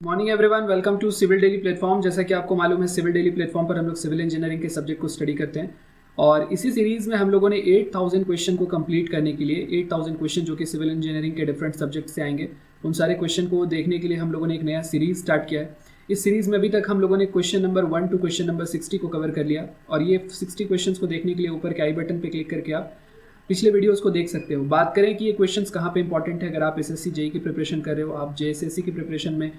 Morning everyone, welcome to civil daily platform. जैसा कि आपको मालूम है, सिविल डेली प्लेटफॉर्म पर हम लोग सिविल इंजीनियरिंग के सब्जेक्ट को स्टडी करते हैं और इसी सीरीज़ में हम लोगों ने 8000 क्वेश्चन को कंप्लीट करने के लिए 8000 क्वेश्चन जो कि सिविल इंजीनियरिंग के डिफरेंट सब्जेक्ट से आएंगे, उन सारे क्वेश्चन को देखने के लिए हम लोगों ने एक नया सीरीज़ स्टार्ट किया है। इस सीरीज़ में अभी तक हम लोगों ने question number 1 to question number 60 को कवर कर लिया और ये 60 क्वेश्चन को देखने के लिए ऊपर के आई बटन पर क्लिक करके आप पिछले वीडियोस को देख सकते हो। बात करें कि ये क्वेश्चंस कहाँ पे इंपॉर्टेंट है, अगर आप एसएससी जेई की प्रिपरेशन कर रहे हो, आप जेएसएससी की प्रिपरेशन में,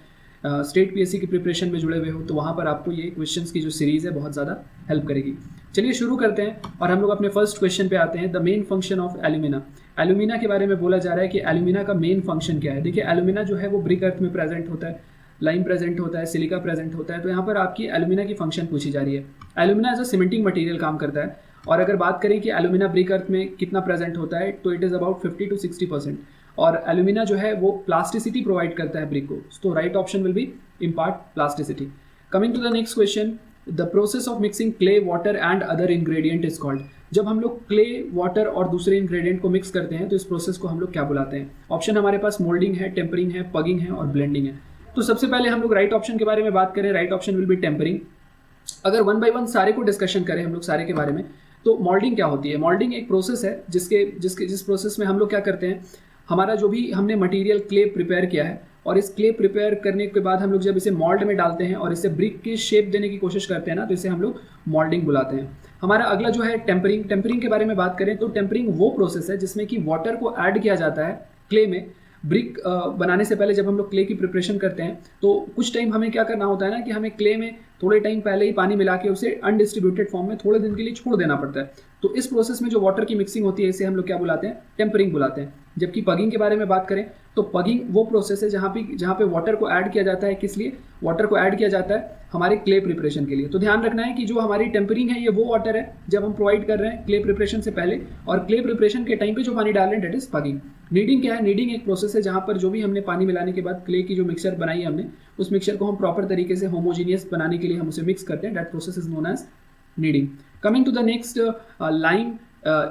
स्टेट पीएससी की प्रिपरेशन में जुड़े हुए हो, तो वहाँ पर आपको ये क्वेश्चंस की जो सीरीज़ है बहुत ज़्यादा हेल्प करेगी। चलिए शुरू करते हैं और हम लोग अपने फर्स्ट क्वेश्चन पे आते हैं। The main function of alumina. Alumina के बारे में बोला जा रहा है कि एल्यूमिना का मेन फंक्शन क्या है। देखिए, एल्यूमिना जो है वो ब्रिक अर्थ में प्रेजेंट होता है, लाइम प्रेजेंट होता है, सिलिका प्रेजेंट होता है। तो यहाँ पर आपकी एल्यूमिना की फंक्शन पूछी जा रही है। Alumina as a cementing material काम करता है और अगर बात करें कि एल्यूमिना ब्रिक अर्थ में कितना प्रेजेंट होता है, तो इट इज़ अबाउट 50 to 60%। और एल्यूमिना जो है वो प्लास्टिसिटी प्रोवाइड करता है ब्रिक को। तो right option will be impart plasticity. Coming to the next question, the process of mixing clay, water and other ingredient is called. जब हम लोग क्ले, वाटर और दूसरे इंग्रेडिएंट को मिक्स करते हैं तो इस प्रोसेस को हम लोग क्या बुलाते हैं? ऑप्शन हमारे पास मोल्डिंग है, टेम्परिंग है, पगिंग है और ब्लेंडिंग है। तो सबसे पहले हम लोग राइट ऑप्शन के बारे में बात करें, right option will be tempering. अगर वन बाय वन सारे को डिस्कशन करें हम लोग सारे के बारे में, तो मोल्डिंग क्या होती है? मोल्डिंग एक प्रोसेस है जिस प्रोसेस में हम लोग क्या करते हैं, हमारा जो भी हमने मटेरियल क्ले प्रिपेयर किया है और इस क्ले प्रिपेयर करने के बाद हम लोग जब इसे मोल्ड में डालते हैं और इसे ब्रिक की शेप देने की कोशिश करते हैं ना, तो इसे हम लोग मोल्डिंग बुलाते हैं। हमारा अगला जो है टेम्परिंग। टेम्परिंग के बारे में बात करें तो टेम्परिंग वो प्रोसेस है जिसमें कि वाटर को ऐड किया जाता है क्ले में। ब्रिक बनाने से पहले जब हम लोग क्ले की प्रिपरेशन करते हैं तो कुछ टाइम हमें क्या करना होता है ना, कि हमें क्ले में थोड़े टाइम पहले ही पानी मिला के उसे अनडिस्ट्रीब्यूटेड फॉर्म में थोड़े दिन के लिए छोड़ देना पड़ता है। तो इस प्रोसेस में जो वाटर की मिक्सिंग होती है इसे हम लोग क्या बुलाते हैं? टेम्परिंग बुलाते हैं। जबकि पगिंग के बारे में बात करें तो पगिंग वो प्रोसेस है जहाँ पे वाटर को ऐड किया जाता है। किस लिए वाटर को ऐड किया जाता है? हमारे क्ले प्रिपरेशन के लिए। तो ध्यान रखना है कि जो हमारी टेम्परिंग है ये वो वाटर है जब हम प्रोवाइड कर रहे हैं क्ले प्रिपरेशन से पहले, और क्ले प्रिपरेशन के टाइम पे जो पानी डाल रहे हैं डेट इज पगिंग। नीडिंग क्या है? नीडिंग एक प्रोसेस है जहाँ पर जो भी हमने पानी मिलाने के बाद क्ले की जो मिक्सचर बनाई है हमने, उस मिक्सचर को हम प्रॉपर तरीके से होमोजीनियस बनाने के लिए हम उसे मिक्स करते हैं। That process is known as kneading. Coming to the next, lime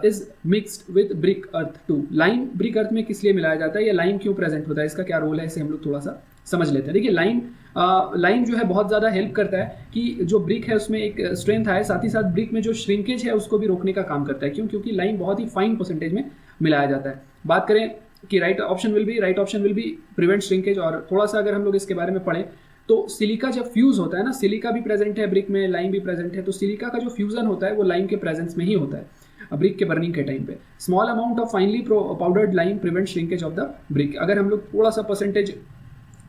is mixed with brick earth to. Lime brick earth में किस लिए मिलाया जाता है या लाइम क्यों प्रेजेंट होता है, इसका क्या रोल है, इसे हम लोग थोड़ा सा समझ लेते हैं। देखिए, लाइम जो है बहुत ज़्यादा हेल्प करता है कि जो ब्रिक है उसमें एक स्ट्रेंथ है, साथ ही साथ ब्रिक में जो श्रिंकेज है उसको भी रोकने का काम करता है। क्यों? क्योंकि लाइम बहुत ही फाइन परसेंटेज में मिलाया जाता है। बात करें कि right option will B prevent shrinkage. और थोड़ा सा अगर हम लोग इसके बारे में पढ़ें तो सिलिका जब फ्यूज होता है ना, सिलिका भी प्रेजेंट है ब्रिक में, लाइम भी प्रेजेंट है, तो सिलिका का जो फ्यूजन होता है वो लाइम के प्रेजेंस में ही होता है ब्रिक के बर्निंग के टाइम पे। Small amount of finally powdered lime prevent shrinkage of the brick. अगर हम लोग थोड़ा सा परसेंटेज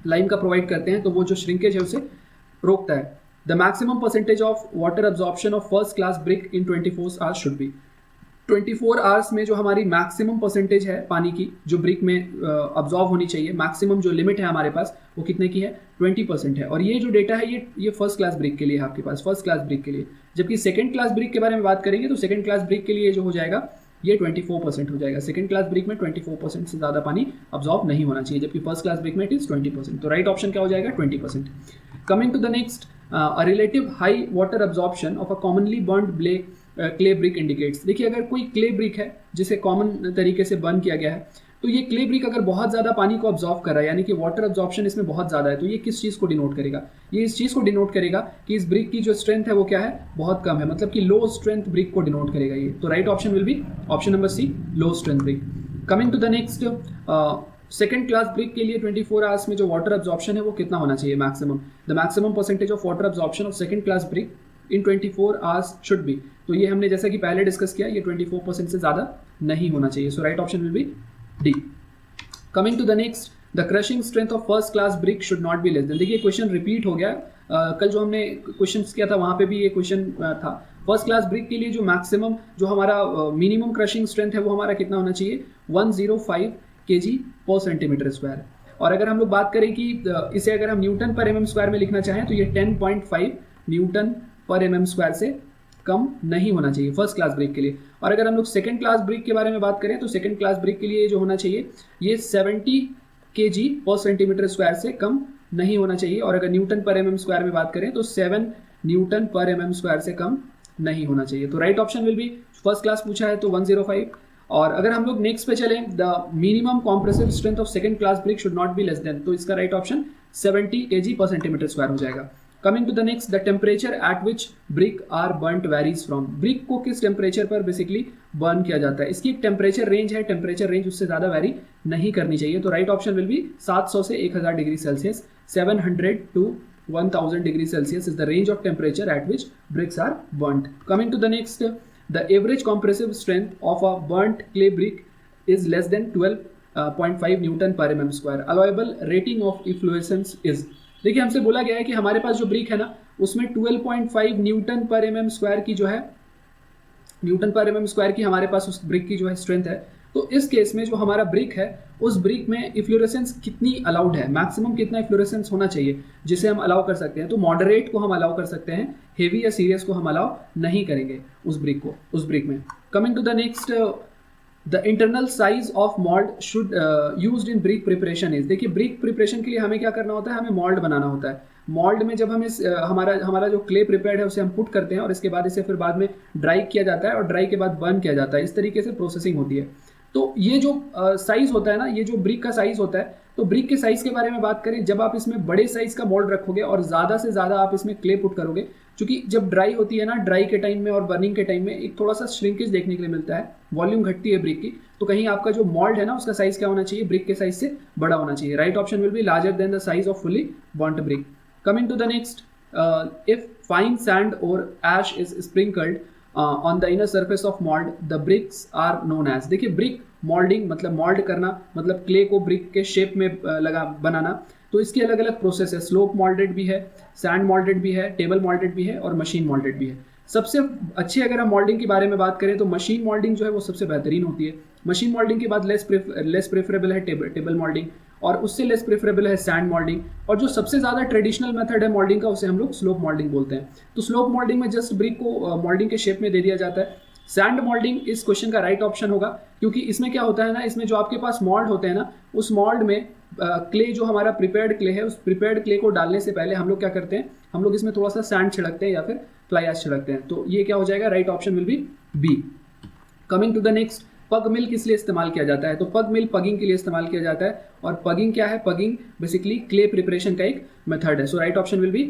लाइम का प्रोवाइड करते हैं तो वो जो श्रिंकेज है उसे रोकता है। The maximum percentage of water absorption of first class brick in 24 hours should be. 24 hours में जो हमारी मैक्सिमम परसेंटेज है पानी की जो ब्रिक में अब्जॉर्व होनी चाहिए, मैक्सिमम जो लिमिट है हमारे पास वो कितने की है? 20% है। और ये जो डेटा है ये फर्स्ट क्लास ब्रिक के लिए है आपके पास, फर्स्ट क्लास ब्रिक के लिए। जबकि सेकंड क्लास ब्रिक के बारे में बात करेंगे तो सेकंड क्लास ब्रिक के लिए जो हो जाएगा ये 24% हो जाएगा। सेकंड क्लास ब्रिक में 24% से ज़्यादा पानी अब्जॉर्व नहीं होना चाहिए, जबकि फर्स्ट क्लास ब्रिक में इट इज 20%। तो राइट ऑप्शन क्या हो जाएगा? 20%। Coming to the next, a relative high water absorption of a commonly burned clay brick indicates. देखिए, अगर कोई क्ले ब्रिक है जिसे कॉमन तरीके से बर्न किया गया है, तो ये क्ले ब्रिक अगर बहुत ज़्यादा पानी को अब्जॉर्व कर रहा है, यानी कि वाटर अब्जॉर्प्शन इसमें बहुत ज़्यादा है, तो ये किस चीज़ को डिनोट करेगा? ये इस चीज़ को डिनोट करेगा कि इस ब्रिक की जो स्ट्रेंथ है वो क्या है? बहुत कम है, मतलब कि लो स्ट्रेंथ ब्रिक को डिनोट करेगा ये। तो right option will be option number C, low strength brick. Coming to the next, second class brick के लिए 24 आवर्स में जो वाटर अब्जॉर्प्शन है वो कितना होना चाहिए? Maximum. The maximum percentage of water absorption of second class brick in 24 hours should be. तो ये हमने जैसा कि पहले डिस्कस किया, ये 24% से ज़्यादा नहीं होना चाहिए। So right option will be D. Coming to the next, the crushing strength of first class brick should not be less than. देखिए, क्वेश्चन रिपीट हो गया। कल जो हमने क्वेश्चन किया था वहाँ पे भी ये क्वेश्चन था। फर्स्ट क्लास ब्रिक के लिए जो मैक्सिमम जो हमारा मिनिमम क्रशिंग स्ट्रेंथ है वो हमारा कितना होना चाहिए? 105 kg पर सेंटीमीटर स्क्वायर। और अगर हम लोग बात करें कि इसे अगर हम न्यूटन पर mm स्क्वायर में लिखना चाहें तो ये 10.5 न्यूटन पर mm स्क्वायर से कम नहीं होना चाहिए फर्स्ट क्लास ब्रिक के लिए। और अगर हम लोग सेकंड क्लास ब्रिक के बारे में बात करें तो सेकंड क्लास ब्रिक के लिए जो होना चाहिए ये 70 kg पर सेंटीमीटर स्क्वायर से कम नहीं होना चाहिए। और अगर न्यूटन पर mm स्क्वायर में बात करें तो 7 न्यूटन पर mm स्क्वायर से कम नहीं होना चाहिए। तो right option will B, first class पूछा है तो 105। और अगर हम लोग नेक्स्ट पे चलें, the minimum compressive strength of second class brick should not be less than, तो इसका राइट ऑप्शन 70 kg पर सेंटीमीटर स्क्वायर हो जाएगा। Coming to the next, the temperature at which brick are burnt varies from. Brick को किस temperature पर basically burn किया जाता है, इसकी एक टेम्परेचर रेंज है, टेम्परेचर रेंज उससे ज़्यादा वेरी नहीं करनी चाहिए। तो राइट ऑप्शन विल बी 700 से 1000 degree Celsius, 700 to 1000 degree Celsius is the range of temperature at which bricks are burnt. Coming to the next, the average compressive strength of a burnt clay brick is less than 12.5 Newton per mm square. Allowable rating of efflorescence is, देखिए हमसे बोला गया है कि हमारे पास जो brick है ना उसमें 12.5 न्यूटन पर mm स्क्वायर की जो है, न्यूटन पर mm स्क्वायर की हमारे पास उस ब्रिक की जो है स्ट्रेंथ है। तो इस केस में जो हमारा ब्रिक है उस ब्रिक में इफ्लोरेसेंस कितनी अलाउड है, मैक्सिमम कितना इफ्लोरेसेंस होना चाहिए जिसे हम अलाउ कर सकते हैं। तो मॉडरेट को हम अलाउ कर सकते हैं, हेवी या सीरियस को हम अलाउ नहीं करेंगे उस ब्रिक में। Coming to the next, the internal size of mould should used in brick preparation is. देखिए ब्रिक प्रिपरेशन के लिए हमें क्या करना होता है, हमें मोल्ड बनाना होता है। मोल्ड में जब हम इस हमारा जो क्ले प्रिपेयर्ड है उसे हम पुट करते हैं और इसके बाद इसे फिर बाद में ड्राई किया जाता है और ड्राई के बाद बर्न किया जाता है, इस तरीके से प्रोसेसिंग होती है। तो ये जो साइज होता है ना, ये जो ब्रिक का साइज होता है, तो ब्रिक के साइज के बारे में बात करें, जब आप इसमें बड़े साइज का मोल्ड रखोगे और ज़्यादा से ज़्यादा आप इसमें क्ले पुट करोगे, क्योंकि जब ड्राई होती है ना, ड्राई के टाइम में और बर्निंग के टाइम में एक थोड़ा सा श्रिंकेज देखने के लिए मिलता है, वॉल्यूम घटती है ब्रिक की, तो कहीं आपका जो मोल्ड है ना उसका साइज क्या होना चाहिए, ब्रिक के साइज से बड़ा होना चाहिए। Right option will be larger than the size of fully burnt brick. Coming to the next, if fine sand और ash is sprinkled on the inner surface of mould the bricks are known as. देखिए brick moulding मतलब mould करना, मतलब clay को brick के shape में बनाना, तो इसकी अलग अलग प्रोसेस है। स्लोप मोल्डेड भी है, सैंड मोल्डेड भी है, टेबल मोल्डेड भी है और मशीन मोल्डेड भी है। सबसे अच्छी अगर हम मोल्डिंग के बारे में बात करें तो मशीन मोल्डिंग जो है वो सबसे बेहतरीन होती है। मशीन मोल्डिंग के बाद लेस प्रेफरेबल है टेबल मोल्डिंग, और उससे लेस प्रेफरेबल है सैंड मोल्डिंग, और जो सबसे ज़्यादा ट्रेडिशनल मेथड है मोल्डिंग का उसे हम लोग स्लोप मोल्डिंग बोलते हैं। तो स्लोप मोल्डिंग में जस्ट ब्रिक को मोल्डिंग के शेप में दे दिया जाता है। सैंड मोल्डिंग इस क्वेश्चन का राइट ऑप्शन होगा, क्योंकि इसमें क्या होता है ना, इसमें जो आपके पास मोल्ड होते हैं ना, उस मोल्ड में क्ले जो हमारा प्रिपेयर्ड क्ले है, उस प्रिपेयर्ड क्ले को डालने से पहले हम लोग क्या करते हैं, हम लोग इसमें थोड़ा सा सैंड छिड़कते हैं या फिर फ्लाई ऐश छिड़कते हैं। तो ये क्या हो जाएगा, right option will be B. Coming to the next, pug mill किस लिए इस्तेमाल किया जाता है, तो पग मिल पगिंग के लिए इस्तेमाल किया जाता है। और पगिंग क्या है, पगिंग बेसिकली क्ले प्रिपरेशन का एक मेथड है। So right option will be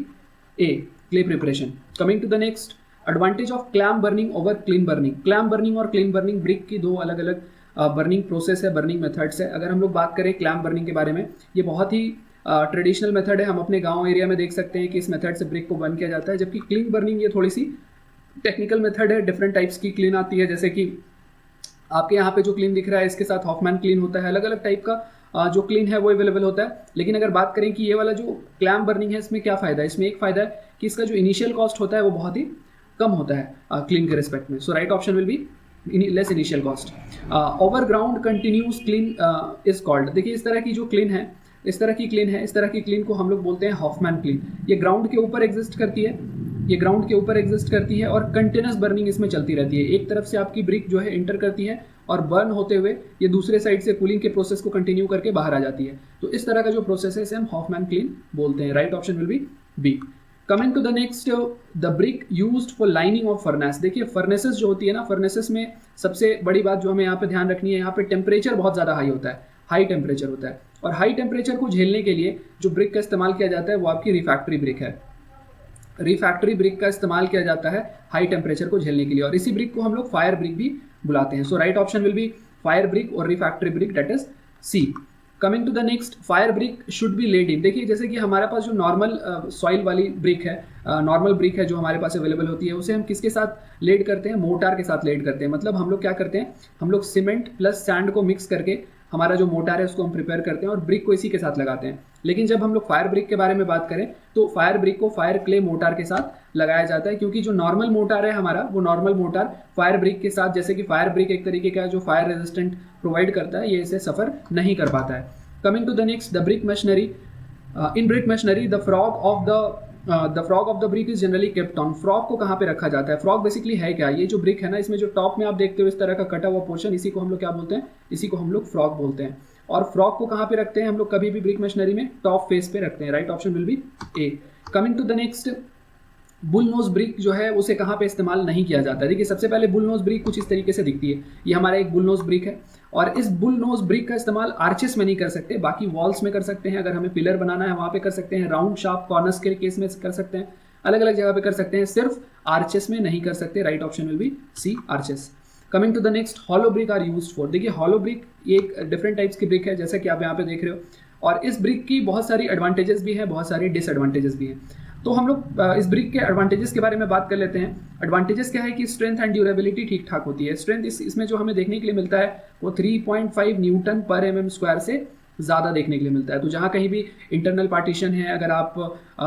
A, clay preparation. Coming to the next, advantage of clamp burning over kiln burning. Clamp burning और क्लीन बर्निंग ब्रिक की दो अलग अलग बर्निंग प्रोसेस है, बर्निंग मेथड्स है। अगर हम लोग बात करें क्लैम बर्निंग के बारे में, ये बहुत ही ट्रेडिशनल मेथड है। हम अपने गांव एरिया में देख सकते हैं कि इस मेथड से ब्रिक को बर्न किया जाता है। जबकि क्लीन बर्निंग ये थोड़ी सी टेक्निकल मेथड है, डिफरेंट टाइप्स की क्लीन आती है। जैसे कि आपके यहाँ पे जो क्लीन दिख रहा है इसके साथ हॉफमैन क्लीन होता है, अलग अलग टाइप का जो क्लीन है वो अवेलेबल होता है। लेकिन अगर बात करें कि ये वाला जो क्लैम बर्निंग है इसमें क्या फ़ायदा है, इसमें एक फ़ायदा है कि इसका जो इनिशियल कॉस्ट होता है वो बहुत ही कम होता है क्लीन के रिस्पेक्ट में। So right option will be less initial cost. Overground continuous kiln is called. देखिए इस तरह की जो क्लीन है, इस तरह की क्लीन को हम लोग बोलते हैं हॉफमैन क्लीन। ये ग्राउंड के ऊपर एग्जिस्ट करती है, और कंटिन्यूस बर्निंग इसमें चलती रहती है। एक तरफ से आपकी ब्रिक जो है इंटर करती है और बर्न होते हुए ये दूसरे साइड से कूलिंग के प्रोसेस को कंटिन्यू करके बाहर आ जाती है। तो इस तरह का जो प्रोसेस है इसे हम हॉफमैन क्लीन बोलते हैं। Right option will be B. Coming to the next, the brick used for lining of furnace. देखिए फर्नेसेस जो होती है ना, फर्नेसेस में सबसे बड़ी बात जो हमें यहाँ पे ध्यान रखनी है, यहाँ पे टेम्परेचर बहुत ज़्यादा हाई होता है, हाई टेम्परेचर होता है। और हाई टेम्परेचर को झेलने के लिए जो ब्रिक का इस्तेमाल किया जाता है वो आपकी रिफैक्ट्री ब्रिक है। रिफैक्ट्री ब्रिक का इस्तेमाल किया जाता है हाई टेम्परेचर को झेलने के लिए, और इसी ब्रिक को हम लोग फायर ब्रिक भी बुलाते हैं। So right option will be fire brick और refractory brick, that is C. Coming to the next, fire brick should be laid in. देखिए जैसे कि हमारे पास जो नॉर्मल सॉइल वाली ब्रिक है, नॉर्मल ब्रिक है जो हमारे पास अवेलेबल होती है, उसे हम किसके साथ लेड करते हैं, मोर्टार के साथ लेड करते हैं। मतलब हम लोग क्या करते हैं, हम लोग सीमेंट प्लस सैंड को मिक्स करके हमारा जो मोर्टार है उसको हम प्रिपेयर करते हैं और ब्रिक को इसी के साथ लगाते हैं। लेकिन जब हम लोग फायर ब्रिक के बारे में बात करें तो फायर ब्रिक को फायर क्ले मोर्टार के साथ लगाया जाता है, क्योंकि जो नॉर्मल मोर्टार है हमारा, वो नॉर्मल मोर्टार फायर ब्रिक के साथ, जैसे कि फायर ब्रिक एक तरीके का जो फायर रेजिस्टेंट प्रोवाइड करता है, ये इसे सफ़र नहीं कर पाता है। Coming to the next, the brick machinery. In brick machinery the frog of the brick is generally kept on. Frog को कहाँ पे रखा जाता है, फ्रॉग बेसिकली है क्या, ये जो ब्रिक है ना, इसमें जो टॉप में आप देखते हो इस तरह का कटा हुआ पोर्शन, इसी को हम लोग क्या बोलते हैं, इसी को हम लोग फ्रॉग बोलते हैं। और फ्रॉग को कहाँ पे रखते हैं हम लोग, कभी भी ब्रिक मशीनरी में टॉप फेस पे रखते हैं। Right option will be A. Coming to the next, bull nose brick जो है उसे कहाँ पे इस्तेमाल नहीं किया जाता है। देखिए सबसे पहले बुल नोज ब्रिक कुछ इस तरीके से दिखती है, ये हमारा एक बुल नोज ब्रिक है और इस बुल नोज ब्रिक का इस्तेमाल आर्चेस में नहीं कर सकते, बाकी वॉल्स में कर सकते हैं। अगर हमें पिलर बनाना है वहाँ पे कर सकते हैं, राउंड शार्प कॉर्नर्स के केस में कर सकते हैं, अलग अलग जगह पे कर सकते हैं, सिर्फ आर्चेस में नहीं कर सकते। Right option will be C, arches. Coming to the next, hollow brick are used for. देखिए हॉलो ब्रिक एक डिफरेंट टाइप्स की ब्रिक है, जैसा कि आप यहाँ पे देख रहे हो, और इस ब्रिक की बहुत सारी एडवांटेजेस भी हैं, बहुत सारी डिसएडवांटेजेस भी हैं। तो हम लोग इस ब्रिक के एडवांटेजेस के बारे में बात कर लेते हैं। एडवांटेजेस क्या है कि स्ट्रेंथ एंड ड्यूरेबिलिटी ठीक ठाक होती है। स्ट्रेंथ इसमें जो हमें देखने के लिए मिलता है वो 3.5 न्यूटन पर mm स्क्वायर से ज़्यादा देखने के लिए मिलता है। तो जहाँ कहीं भी इंटरनल पार्टीशन है, अगर आप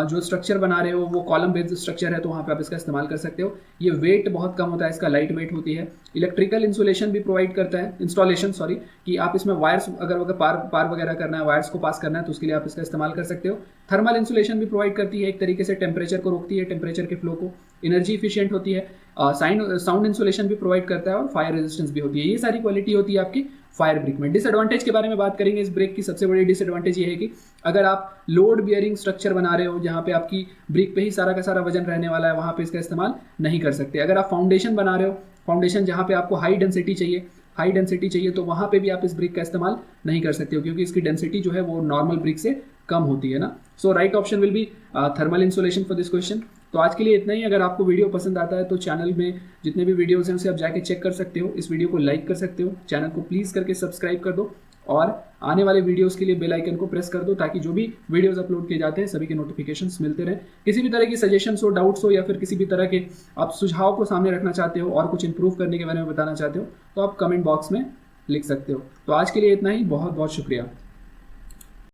जो स्ट्रक्चर बना रहे हो वो कॉलम बेस्ड स्ट्रक्चर है, तो वहाँ पे आप इसका इस्तेमाल कर सकते हो। ये वेट बहुत कम होता है, इसका लाइट वेट होती है। इलेक्ट्रिकल इंसुलेशन भी प्रोवाइड करता है, इंस्टॉलेशन सॉरी, कि आप इसमें वायर्स अगर पार वगैरह करना है, वायर्स को पास करना है, तो उसके लिए आप इसका इस्तेमाल कर सकते हो। थर्मल इंसुलेशन भी प्रोवाइड करती है, एक तरीके से टेम्परेचर को रोकती है, टेम्परेचर के फ्लो को। एनर्जी इफिशियंट होती है। साउंड इंसुलेशन भी प्रोवाइड करता है और फायर रेजिस्टेंस भी होती है। ये सारी क्वालिटी होती है आपकी फायर ब्रिक में। डिसएडवांटेज के बारे में बात करेंगे, इस ब्रिक की सबसे बड़ी डिसएडवांटेज ये है कि अगर आप लोड बियरिंग स्ट्रक्चर बना रहे हो, जहाँ पे आपकी ब्रिक पे ही सारा का सारा वजन रहने वाला है, वहाँ पे इसका इस्तेमाल नहीं कर सकते। अगर आप फाउंडेशन बना रहे हो, फाउंडेशन जहाँ पे आपको हाई डेंसिटी चाहिए, तो वहाँ पे भी आप इस ब्रिक का इस्तेमाल नहीं कर सकते हो, क्योंकि इसकी डेंसिटी जो है वो नॉर्मल ब्रिक से कम होती है ना। So right option will be thermal insulation for this question. तो आज के लिए इतना ही। अगर आपको वीडियो पसंद आता है तो चैनल में जितने भी वीडियोस हैं उसे आप जाके चेक कर सकते हो, इस वीडियो को लाइक कर सकते हो, चैनल को प्लीज़ करके सब्सक्राइब कर दो, और आने वाले वीडियोस के लिए बेल आइकन को प्रेस कर दो, ताकि जो भी वीडियोस अपलोड किए जाते हैं सभी के नोटिफिकेशंस मिलते रहें। किसी भी तरह की सजेशंस हो, डाउट्स हो, या फिर किसी भी तरह के आप सुझाव को सामने रखना चाहते हो और कुछ इंप्रूव करने के बारे में बताना चाहते हो, तो आप कमेंट बॉक्स में लिख सकते हो। तो आज के लिए इतना ही, बहुत बहुत शुक्रिया।